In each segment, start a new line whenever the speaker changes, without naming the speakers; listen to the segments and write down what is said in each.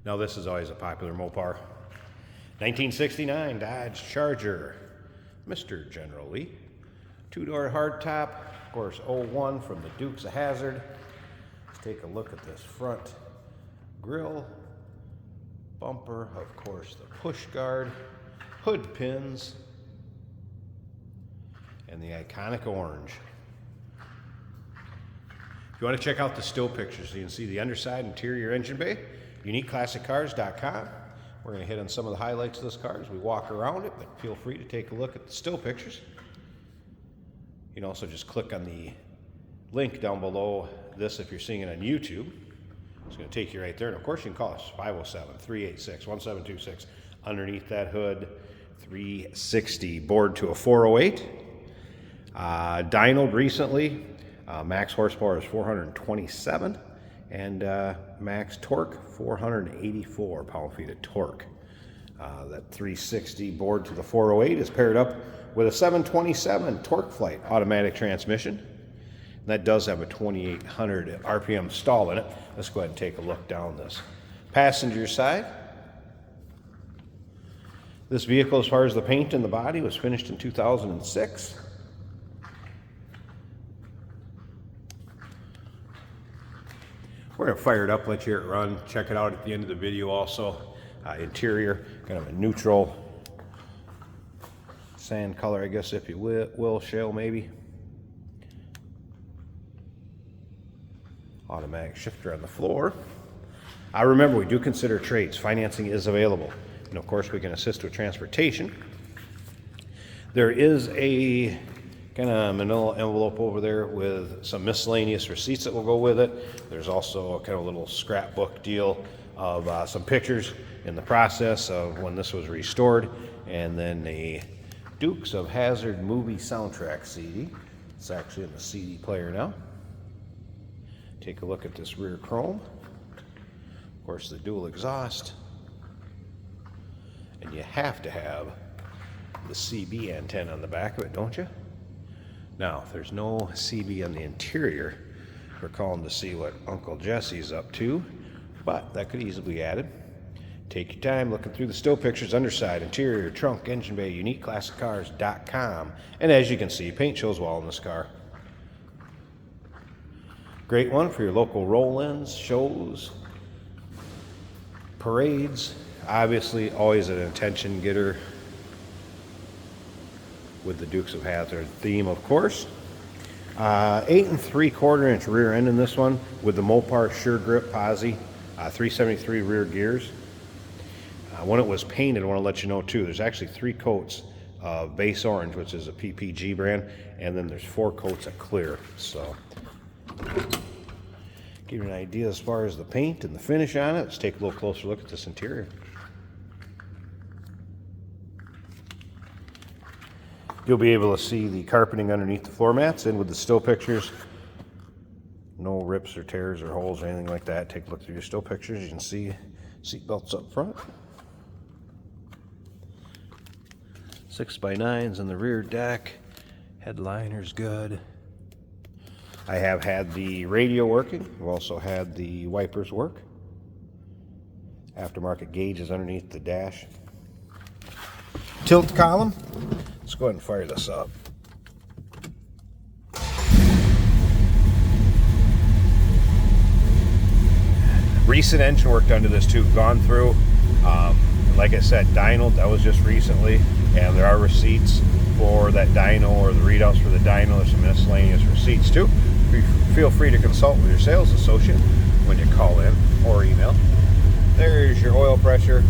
Now this is always a popular Mopar. 1969 Dodge Charger, Mr. General Lee. Two-door hardtop, of course, 01 from the Dukes of Hazzard. Let's take a look at this front grille, bumper, of course, the push guard, hood pins, and the iconic orange. If you want to check out the still pictures so you can see the underside, interior, engine bay, uniqueclassiccars.com. We're going to hit on some of the highlights of this car as we walk around it, but feel free to take a look at the still pictures. You can also just click on the link down below this if you're seeing it on YouTube. It's going to take you right there. And of course, you can call us 507-386-1726. Underneath that hood, 360 bored to a 408. Dynoed recently. Max horsepower is 427. And max torque, 484 pound-feet of torque. That 360 bored to the 408 is paired up with a 727 Torque Flight automatic transmission. And that does have a 2,800 RPM stall in it. Let's go ahead and take a look down this passenger side. This vehicle, as far as the paint and the body, was finished in 2006. We're going to fire it up, let you hear it run. Check it out at the end of the video also. Interior, kind of a neutral sand color, I guess, if you will, shale maybe. Automatic shifter on the floor. Remember, we do consider trades. Financing is available. And of course, we can assist with transportation. There is a kind of manila envelope over there with some miscellaneous receipts that will go with it. There's also kind of a little scrapbook deal of some pictures in the process of when this was restored, and then a Dukes of Hazzard movie soundtrack CD. It's actually in the CD player now. Take a look at this rear chrome. Of course, the dual exhaust. And you have to have the CB antenna on the back of it, don't you? Now, if there's no CB on the interior, we're calling to see what Uncle Jesse's up to, but that could easily be added. Take your time looking through the still pictures, underside, interior, trunk, engine bay, uniqueclassiccars.com. And as you can see, paint shows well in this car. Great one for your local roll-ins, shows, parades. Obviously, always an attention getter with the Dukes of Hazzard theme, of course. 8 3/4 inch rear end in this one with the Mopar Sure Grip Posi, 373 rear gears. When it was painted, I want to let you know too, there's actually 3 coats of base orange, which is a PPG brand, and then there's 4 coats of clear. So, give you an idea as far as the paint and the finish on it. Let's take a little closer look at this interior. You'll be able to see the carpeting underneath the floor mats, and with the still pictures, no rips or tears or holes or anything like that. Take a look through your still pictures. You can see seat belts up front. 6x9s in the rear deck. Headliner's good. I have had the radio working. We've also had the wipers work. Aftermarket gauges underneath the dash. Tilt column. Let's go ahead and fire this up. Recent engine work done to this too. Gone through. Like I said, dyno, that was just recently. And there are receipts for that dyno, or the readouts for the dyno. There's some miscellaneous receipts too. Feel free to consult with your sales associate when you call in or email. There's your oil pressure,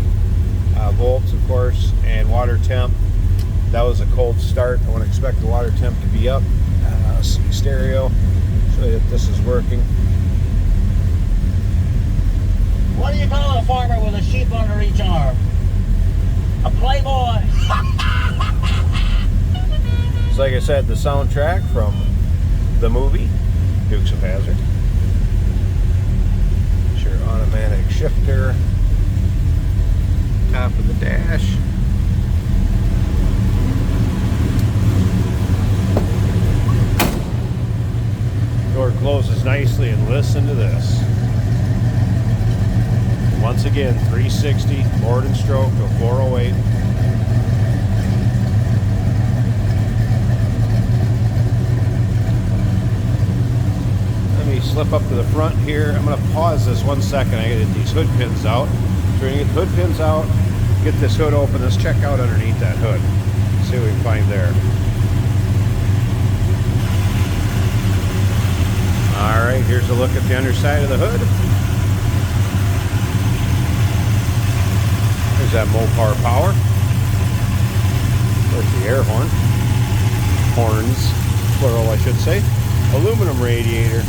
volts, of course, and water temp. That was a cold start. I wouldn't expect the water temp to be up. Stereo, show you if this is working.
What do you call a farmer with a sheep under each arm? A playboy.
So like I said, the soundtrack from the movie Dukes of Hazzard. Sure, automatic shifter. Top of the dash. Door closes nicely, and listen to this. Once again, 360, board and stroke to 408. Let me slip up to the front here. I'm going to pause this 1 second. I got to get these hood pins out. So we're going to get the hood pins out, get this hood open. Let's check out underneath that hood. See what we can find there. All right, here's a look at the underside of the hood. There's that Mopar power. There's the air horn. Horns, plural I should say. Aluminum radiator.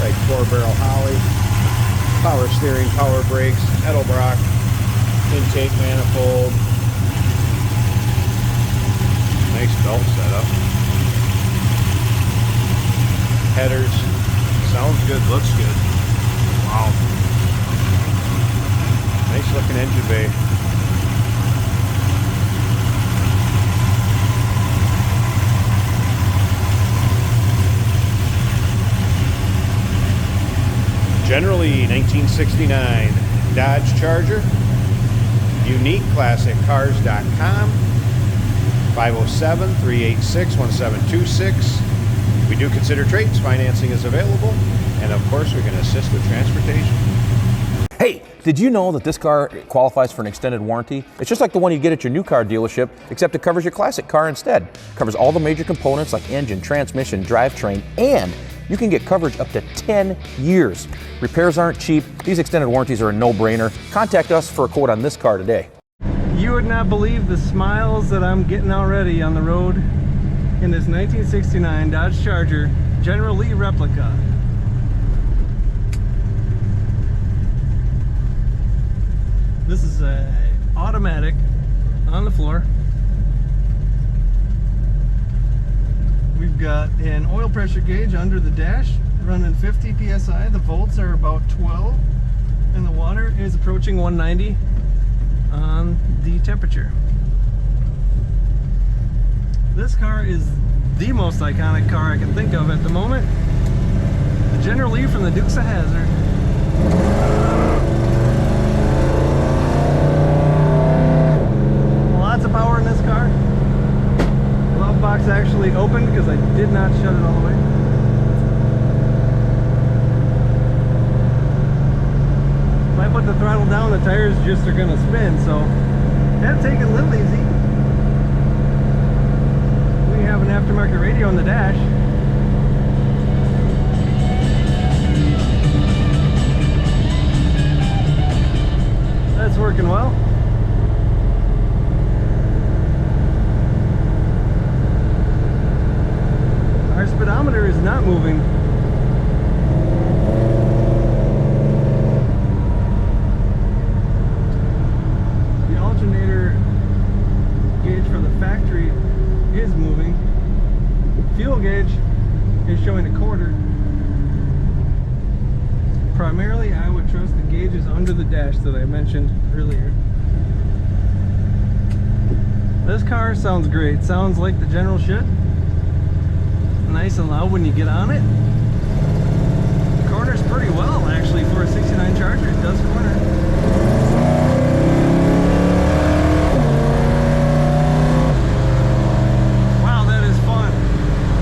Right, 4-barrel Holly. Power steering, power brakes, Edelbrock. Intake manifold. Nice belt setup. Headers. Sounds good, looks good. Wow. Nice looking engine bay. Generally 1969 Dodge Charger. UniqueClassicCars.com. 507-386-1726. We do consider trades. Financing is available. And of course, we can assist with transportation.
Hey, did you know that this car qualifies for an extended warranty? It's just like the one you get at your new car dealership, except it covers your classic car instead. It covers all the major components like engine, transmission, drivetrain, and you can get coverage up to 10 years. Repairs aren't cheap. These extended warranties are a no-brainer. Contact us for a quote on this car today.
You would not believe the smiles that I'm getting already on the road in this 1969 Dodge Charger General Lee replica. This is a automatic on the floor. We've got an oil pressure gauge under the dash running 50 psi. The volts are about 12 and the water is approaching 190 on the temperature. This car is the most iconic car I can think of at the moment. The General Lee from the Dukes of Hazzard. Lots of power in this car. Glove box actually opened because I did not shut it all the way. If I put the throttle down, the tires just are going to spin, so had to take it a little easy. We have an aftermarket radio on the dash. That's working well. Our speedometer is not moving. The alternator gauge from the factory is moving. Fuel gauge is showing a quarter. Primarily, I would trust the gauges under the dash that I mentioned earlier. This car sounds great. Sounds like the General should. Nice and loud when you get on it. It corners pretty well, actually, for a 69 Charger. It does corner. Wow, that is fun.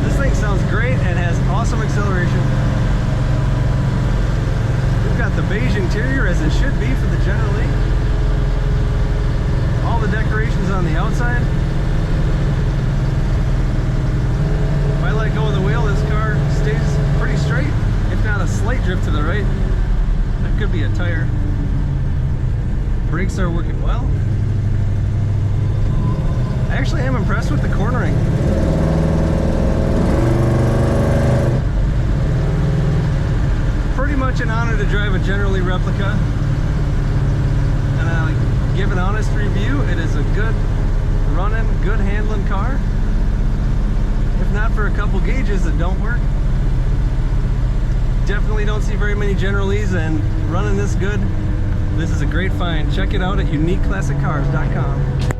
This thing sounds great and has awesome acceleration. We've got the beige interior as it should be for the General Lee. All the decorations on the outside. If I let go of the wheel, this car stays pretty straight, if not a slight drift to the right. That could be a tire. Brakes are working well. I actually am impressed with the cornering. Pretty much an honor to drive a General Lee replica. And I give an honest review. It is a good running, good handling car. If not for a couple gauges that don't work. Definitely don't see very many General Lees, and running this good, this is a great find. Check it out at UniqueClassicCars.com.